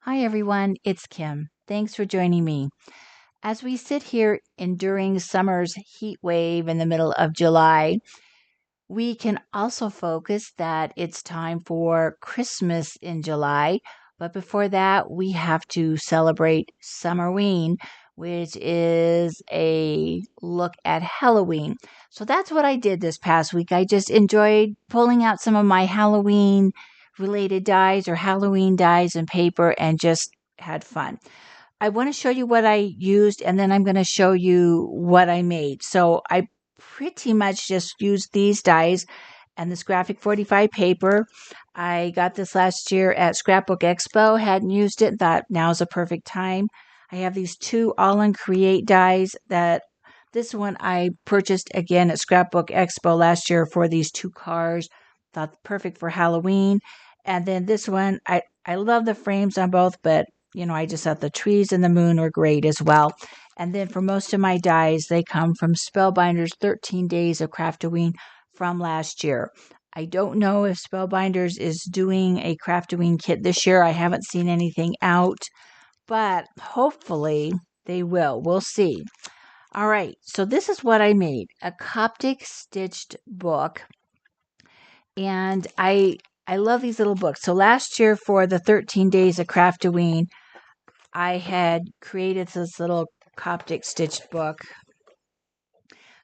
Hi everyone, it's Kim. Thanks for joining me. As we sit here enduring summer's heat wave in the middle of July, we can also focus that it's time for Christmas in July. But before that, we have to celebrate Summerween, which is a look at Halloween. So that's what I did this past week. I just enjoyed pulling out some of my Halloween related dies or Halloween dies and paper and just had fun. I want to show you what I used and then I'm going to show you what I made. So I pretty much just used these dies and this graphic 45 paper. I got this last year at Scrapbook Expo, hadn't used it, thought now's a perfect time. I have these two All-in Create dies that this one I purchased again at Scrapbook Expo last year for these two cars. Thought perfect for Halloween. And then this one, I love the frames on both, but I just thought the trees and the moon were great as well. And then for most of my dies, they come from Spellbinders 13 Days of Craftoween from last year. I don't know if Spellbinders is doing a Craftoween kit this year. I haven't seen anything out, but hopefully they will. We'll see. All right, so this is what I made, a Coptic stitched book. And I love these little books. So last year for the 13 Days of Craftoween, I had created this little Coptic stitched book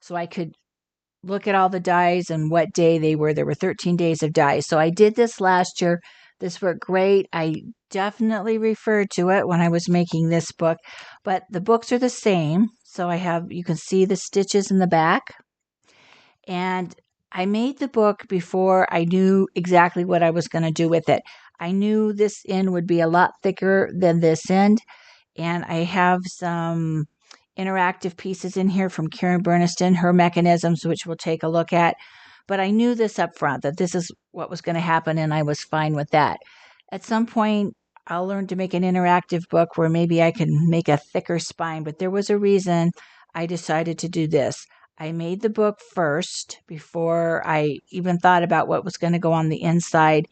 so I could look at all the dies and what day they were. There were 13 days of dies. So I did this last year. This worked great. I definitely referred to it when I was making this book, but the books are the same. So you can see the stitches in the back. And I made the book before I knew exactly what I was going to do with it. I knew this end would be a lot thicker than this end. And I have some interactive pieces in here from Karen Burniston, her mechanisms, which we'll take a look at. But I knew this up front, that this is what was going to happen, and I was fine with that. At some point, I'll learn to make an interactive book where maybe I can make a thicker spine, but there was a reason I decided to do this. I made the book first before I even thought about what was going to go on the inside,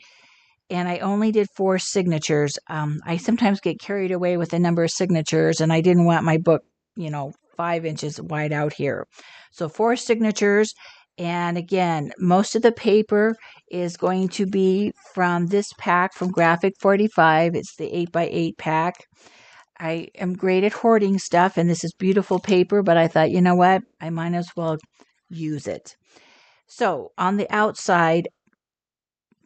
and I only did 4 signatures. I sometimes get carried away with the number of signatures, and I didn't want my book, 5 inches wide out here. So 4 signatures. And again, most of the paper is going to be from this pack from Graphic 45. It's the 8x8 pack. I am great at hoarding stuff, and this is beautiful paper, but I thought, you know what? I might as well use it. So on the outside,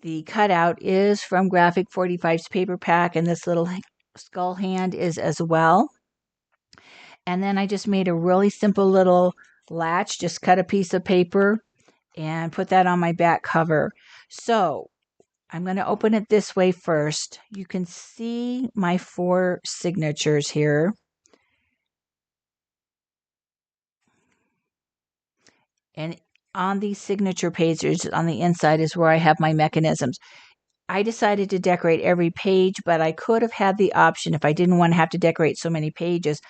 the cutout is from Graphic 45's paper pack, and this little skull hand is as well. And then I just made a really simple little latch, just cut a piece of paper and put that on my back cover. So I'm going to open it this way first. You can see my 4 signatures here. And on these signature pages on the inside is where I have my mechanisms. I decided to decorate every page, but I could have had the option, if I didn't want to have to decorate so many pages,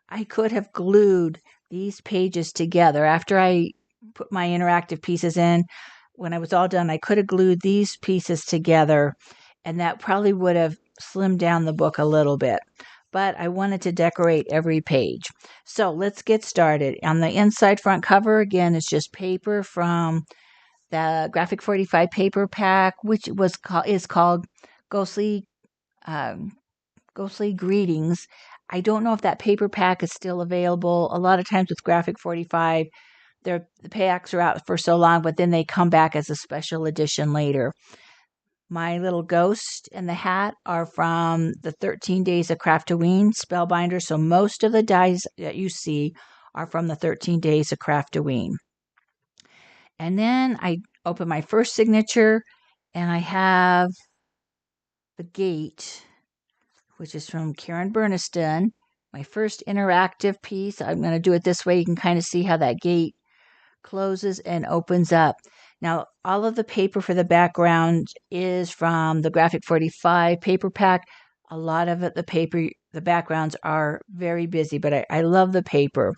I could have glued these pages together. After I put my interactive pieces in, when I was all done, I could have glued these pieces together, and that probably would have slimmed down the book a little bit. But I wanted to decorate every page. So let's get started. On the inside front cover, again, it's just paper from the Graphic 45 paper pack, which is called Ghostly Greetings. I don't know if that paper pack is still available. A lot of times with Graphic 45, the packs are out for so long, but then they come back as a special edition later. My little ghost and the hat are from the 13 Days of Craftoween Spellbinder, so most of the dies that you see are from the 13 Days of Craftoween. And then I open my first signature, and I have the gate, which is from Karen Burniston, my first interactive piece. I'm going to do it this way. You can kind of see how that gate closes and opens up. Now, all of the paper for the background is from the Graphic 45 paper pack. A lot of it, the backgrounds are very busy, but I love the paper.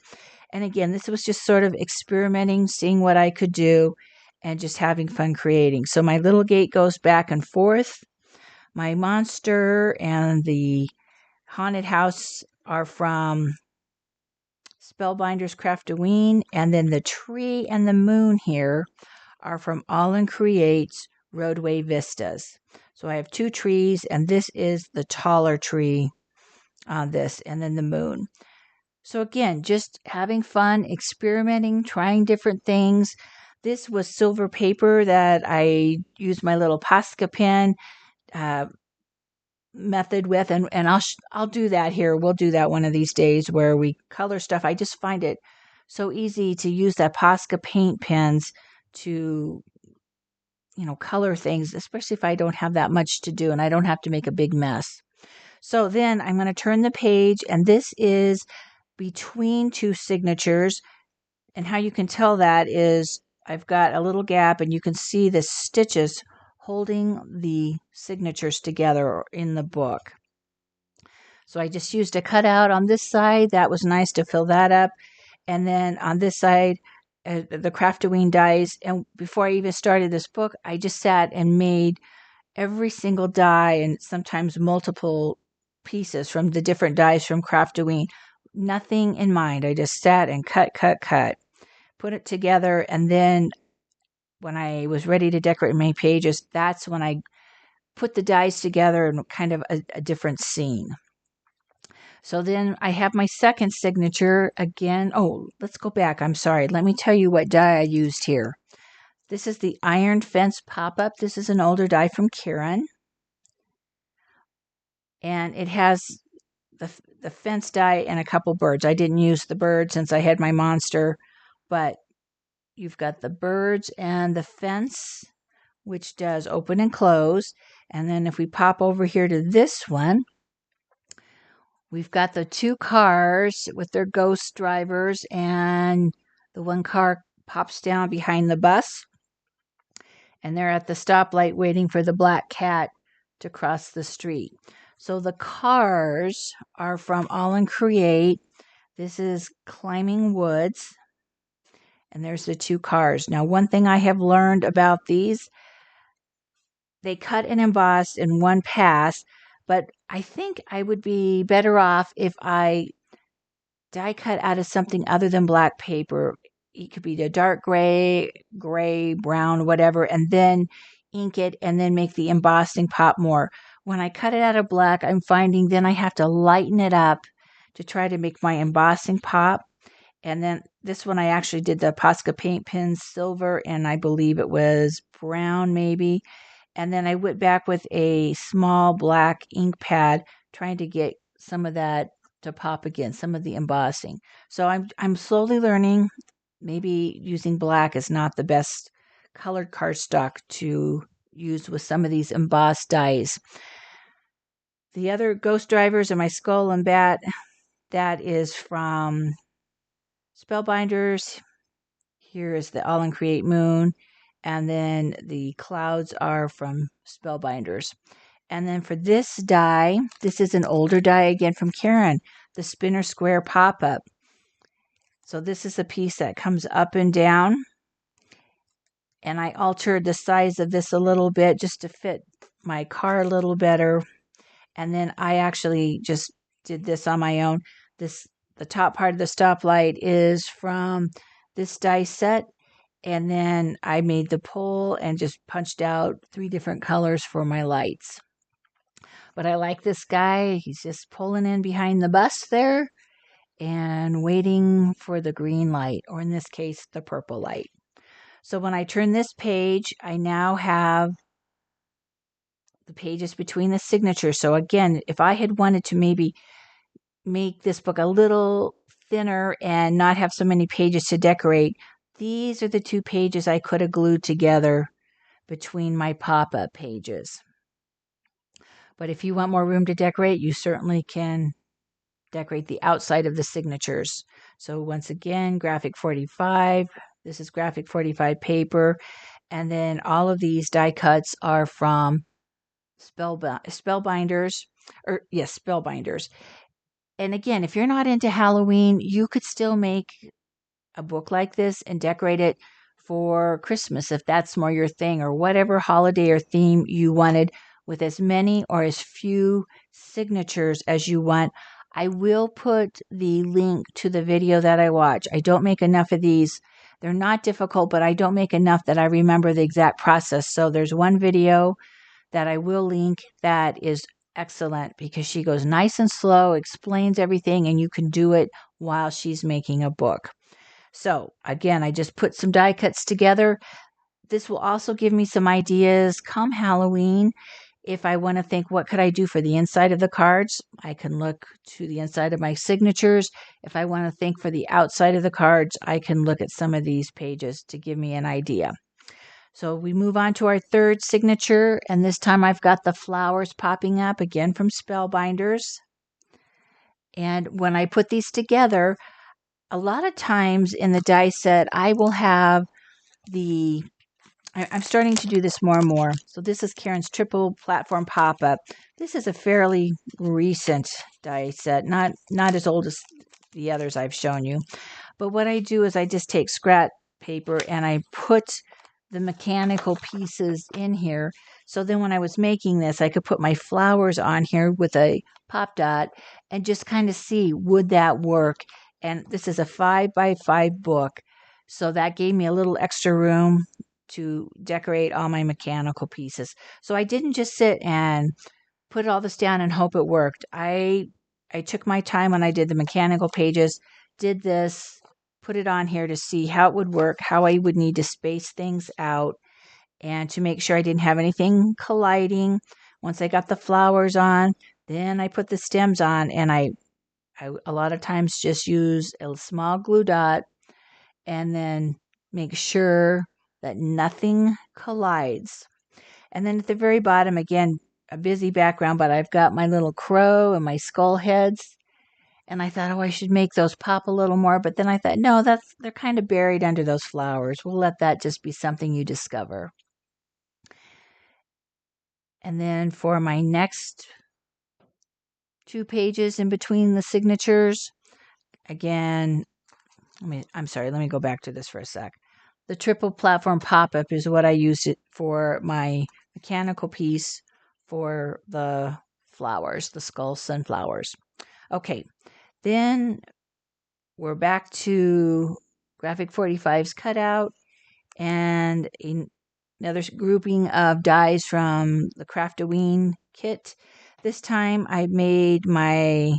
And again, this was just sort of experimenting, seeing what I could do, and just having fun creating. So my little gate goes back and forth. My monster and the haunted house are from Spellbinders Craftoween, and then the tree and the moon here are from All and Creates Roadway Vistas. So I have two trees, and this is the taller tree on this, and then the moon. So again, just having fun, experimenting, trying different things. This was silver paper that I used my little Posca pen method with, and I'll do that here. We'll do that one of these days where we color stuff. I just find it so easy to use that Posca paint pens to color things, especially if I don't have that much to do and I don't have to make a big mess. So then I'm going to turn the page, and this is between two signatures. And how you can tell that is I've got a little gap, and you can see the stitches holding the signatures together in the book. So I just used a cutout on this side. That was nice to fill that up. And then on this side, the Craftoween dies. And before I even started this book, I just sat and made every single die, and sometimes multiple pieces from the different dies from Craftoween. Nothing in mind. I just sat and cut, put it together. And then when I was ready to decorate my pages, that's when I put the dies together in kind of a different scene. So then I have my second signature again. Oh, let's go back. I'm sorry. Let me tell you what die I used here. This is the Iron Fence pop-up. This is an older die from Karen. And it has the fence die and a couple birds. I didn't use the bird since I had my monster, but you've got the birds and the fence, which does open and close. And then if we pop over here to this one, we've got the two cars with their ghost drivers, and the one car pops down behind the bus, and they're at the stoplight waiting for the black cat to cross the street. So the cars are from All and Create. This is Climbing Woods, and there's the two cars. Now, one thing I have learned about these, they cut and embossed in one pass, but I think I would be better off if I die cut out of something other than black paper. It could be the dark gray, brown, whatever, and then ink it and then make the embossing pop more. When I cut it out of black, I'm finding then I have to lighten it up to try to make my embossing pop. And then this one I actually did the Posca paint pen silver, and I believe it was brown maybe. And then I went back with a small black ink pad trying to get some of that to pop again, some of the embossing. So I'm slowly learning. Maybe using black is not the best colored cardstock to use with some of these embossed dies. The other ghost drivers are my skull and bat. That is from Spellbinders. Here is the All and Create Moon. And then the clouds are from Spellbinders. And then for this die, this is an older die again from Karen, the Spinner Square pop-up. So this is a piece that comes up and down. And I altered the size of this a little bit just to fit my car a little better. And then I actually just did this on my own. The top part of the stoplight is from this die set. And then I made the pole and just punched out 3 different colors for my lights. But I like this guy. He's just pulling in behind the bus there and waiting for the green light, or in this case, the purple light. So when I turn this page, I now have the pages between the signatures. So again, if I had wanted to maybe make this book a little thinner and not have so many pages to decorate, these are the 2 pages I could have glued together between my pop-up pages. But if you want more room to decorate, you certainly can decorate the outside of the signatures. So once again, graphic 45. This is graphic 45 paper. And then all of these die cuts are from Spellbinders. Spellbinders. And again, if you're not into Halloween, you could still make a book like this and decorate it for Christmas if that's more your thing, or whatever holiday or theme you wanted with as many or as few signatures as you want. I will put the link to the video that I watch. I don't make enough of these. They're not difficult, but I don't make enough that I remember the exact process. So there's one video that I will link that is excellent because she goes nice and slow, explains everything, and you can do it while she's making a book. So again, I just put some die cuts together. This will also give me some ideas come Halloween. If I want to think, what could I do for the inside of the cards? I can look to the inside of my signatures. If I want to think for the outside of the cards, I can look at some of these pages to give me an idea. So we move on to our third signature, and this time I've got the flowers popping up again from Spellbinders. And when I put these together, a lot of times in the die set, I will have I'm starting to do this more and more. So this is Karen's triple platform pop-up. This is a fairly recent die set, not as old as the others I've shown you. But what I do is I just take scrap paper and I put the mechanical pieces in here. So then when I was making this, I could put my flowers on here with a pop dot and just kind of see, would that work? And this is a 5x5 book. So that gave me a little extra room to decorate all my mechanical pieces. So I didn't just sit and put all this down and hope it worked. I took my time when I did the mechanical pages, did this, put it on here to see how it would work, how I would need to space things out, and to make sure I didn't have anything colliding. Once I got the flowers on, then I put the stems on, and I a lot of times just use a small glue dot and then make sure that nothing collides. And then at the very bottom, again, a busy background, but I've got my little crow and my skull heads. And I thought, oh, I should make those pop a little more. But then I thought, no, they're kind of buried under those flowers. We'll let that just be something you discover. And then for my next 2 pages in between the signatures, again, let me go back to this for a sec. The triple platform pop-up is what I used it for my mechanical piece for the flowers, the skull sunflowers. Okay, then we're back to Graphic 45's cutout and another grouping of dies from the Craftoween kit. This time I made my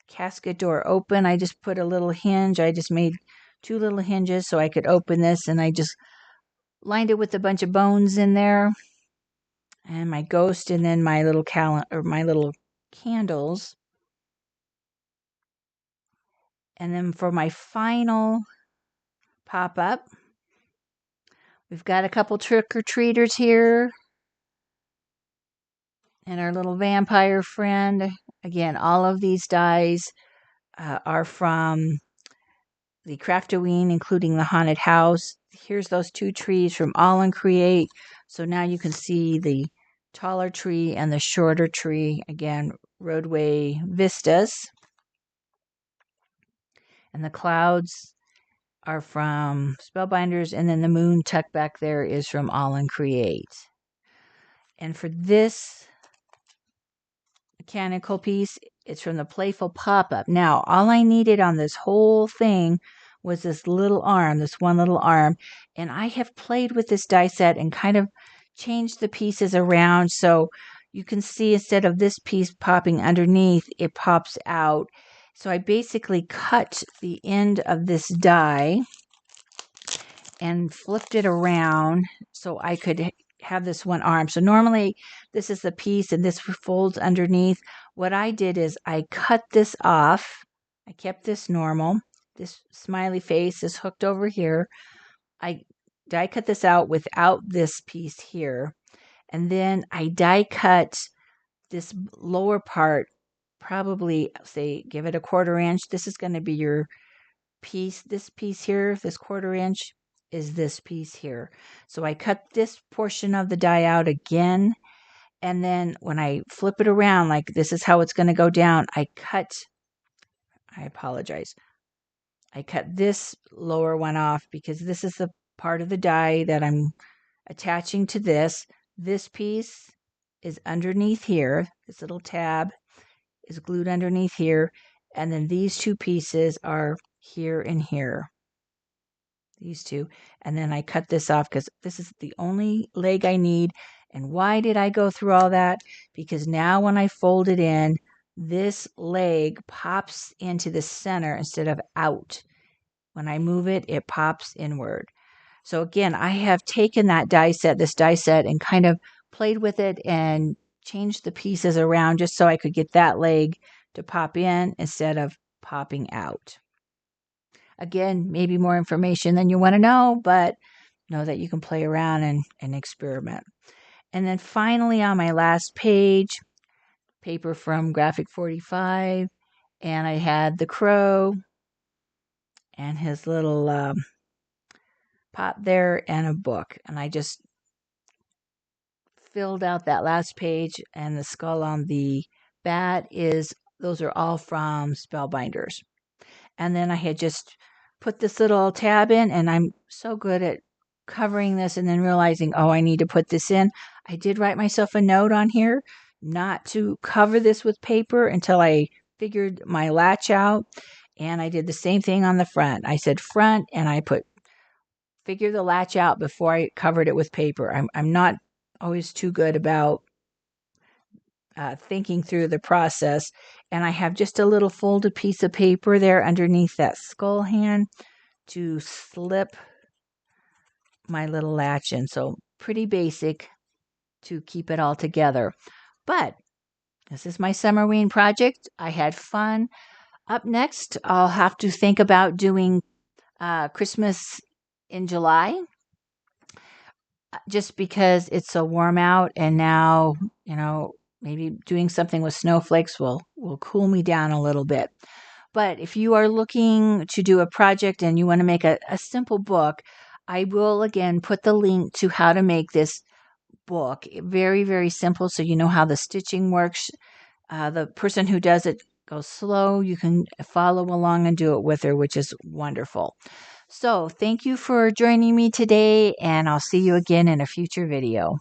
casket door open. I just put a little hinge. I just made 2 little hinges so I could open this, and I just lined it with a bunch of bones in there and my ghost, and then my little my little candles. And then for my final pop-up, we've got a couple trick-or-treaters here and our little vampire friend. Again, all of these dies are from the Craftoween, including the haunted house. Here's those 2 trees from All and Create. So now you can see the taller tree and the shorter tree. Again, roadway vistas. And the clouds are from Spellbinders, and then the moon tucked back there is from All and Create. And for this mechanical piece, it's from the Playful Pop-Up. Now, all I needed on this whole thing was this little arm, this one little arm, and I have played with this die set and kind of changed the pieces around so you can see instead of this piece popping underneath, it pops out. So I basically cut the end of this die and flipped it around so I could have this one arm. So normally this is the piece and this folds underneath. What I did is I cut this off. I kept this normal. This smiley face is hooked over here. I die cut this out without this piece here. And then I die cut this lower part, probably say give it a 1/4 inch. This is going to be your piece. This piece here, this 1/4 inch is this piece here. So I cut this portion of the die out again. And then when I flip it around, like this is how it's going to go down, I apologize. I cut this lower one off because this is the part of the die that I'm attaching to this. This piece is underneath here. This little tab is glued underneath here. And then these two pieces are here and here. These two. And then I cut this off because this is the only leg I need. And why did I go through all that? Because now when I fold it in, this leg pops into the center instead of out. When I move it, it pops inward. So again, I have taken that this die set, and kind of played with it and changed the pieces around just so I could get that leg to pop in instead of popping out. Again, maybe more information than you want to know, but know that you can play around and experiment. And then finally on my last page, paper from Graphic 45, and I had the crow and his little pot there and a book. And I just filled out that last page, and the skull on the bat those are all from Spellbinders. And then I had just put this little tab in, and I'm so good at covering this and then realizing, oh, I need to put this in. I did write myself a note on here not to cover this with paper until I figured my latch out. And I did the same thing on the front. I said front, and I figure the latch out before I covered it with paper. I'm not always too good about thinking through the process. And I have just a little folded piece of paper there underneath that skull hand to slip my little latch in. So pretty basic to keep it all together. But this is my Summerween project. I had fun. Up next, I'll have to think about doing Christmas in July, just because it's so warm out, and now, maybe doing something with snowflakes will cool me down a little bit. But if you are looking to do a project and you want to make a simple book, I will again put the link to how to make this book. Very, very simple, so you know how the stitching works. The person who does it goes slow. You can follow along and do it with her, which is wonderful. So thank you for joining me today, and I'll see you again in a future video.